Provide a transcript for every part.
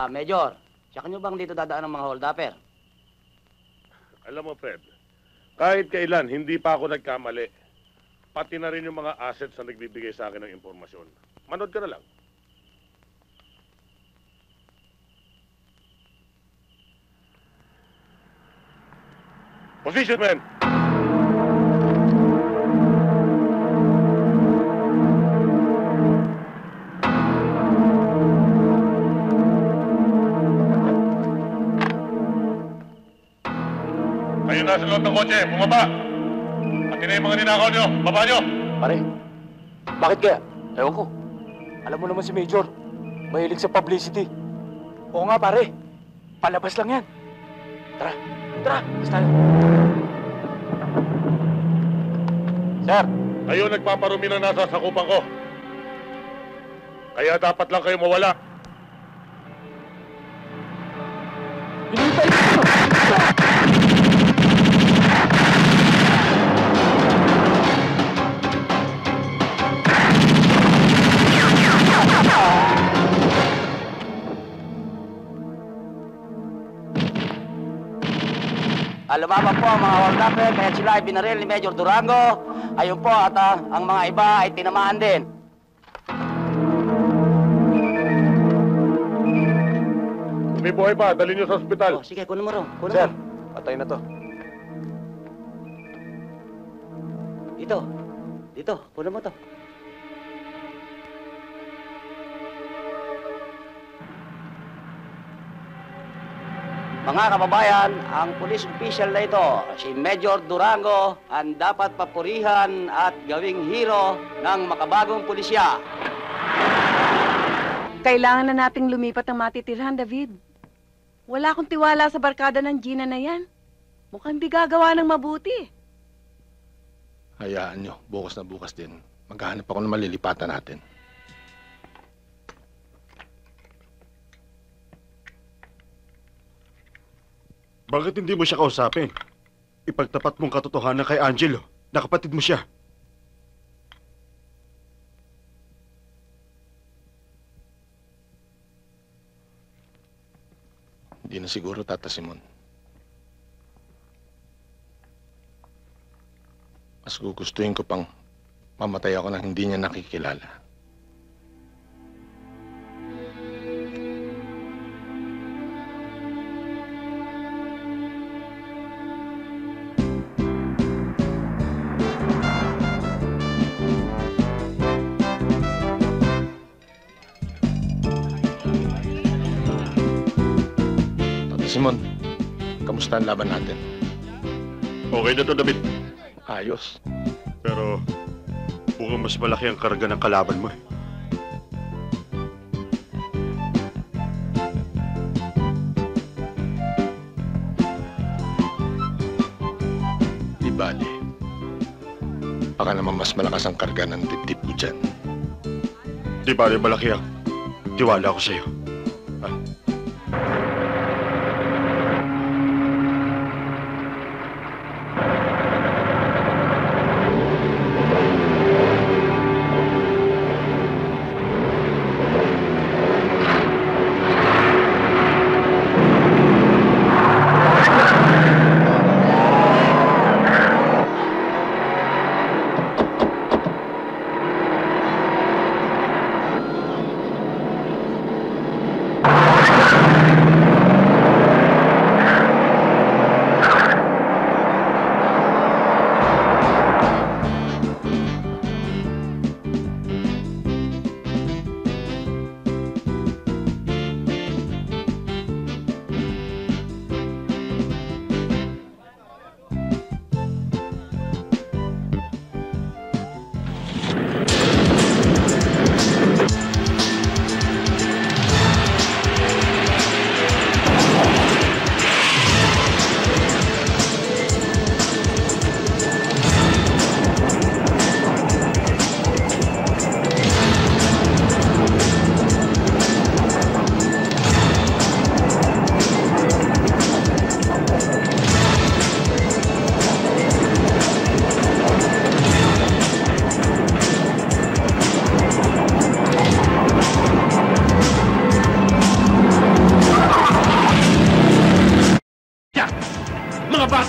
Major, tsaka nyo bang dito dadaan ng mga hold-upper? Alam mo, Fred, kahit kailan, hindi pa ako nagkamali. Pati na rin yung mga assets na nagbibigay sa akin ng impormasyon. Manood ka na lang. Position, men! Kayo nasa loob ng kotse, bumaba! Pati na yung mga ninakaw nyo, baba nyo! Pare, bakit kaya? Ewan ko. Alam mo naman si Major, mahilig sa publicity. Oo nga pare, palabas lang yan. Tara, basta tayo. Sir! Kayo nagpaparumi na nasa sakupan ko. Kaya dapat lang kayo mawala. Hinihintay ko! Lumabas po ang mga hold-upper, kaya sila ay binaril ni Major Durango. Ayun po, at ang mga iba ay tinamaan din. May buhay pa, dalhin nyo sa ospital. Oh, sige, kunin mo rin. Kunin Sir, mo. patay na to. Dito, kunin mo to. Mga kababayan, ang police official na ito, si Major Durango, ang dapat papurihan at gawing hero ng makabagong pulisya. Kailangan na nating lumipat ng matitirhan, David. Wala akong tiwala sa barkada ng Gina na yan. Mukhang di gagawa ng mabuti. Hayaan nyo, bukas na bukas din. Maghahanap ako ng malilipatan natin. Bakit hindi mo siya kausapin? Ipagtapat mong katotohanan kay Angelo na kapatid mo siya. Hindi na siguro, Tata Simon. Mas gugustuhin ko pang mamatay ako nang hindi niya nakikilala. Simon, kamusta ang laban natin? Okay na to, David. Ayos. Pero mukhang mas malaki ang karga ng kalaban mo. Di bali. Baka naman mas malakas ang karga ng dibdib ko dyan. Di ba malaki ang tiwala ko sa'yo?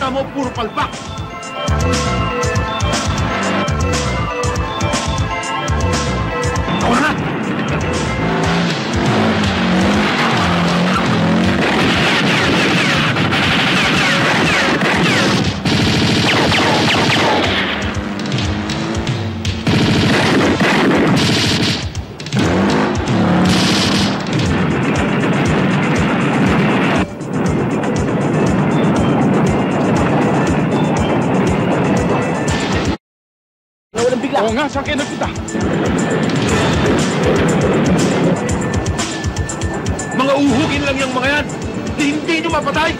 bata mo, puro palpak! Ako na! Nawalang bigla. Oo nga, saan kayo nagpunta? Mga uhugin lang yung mga yan! Hindi nyo mapatay!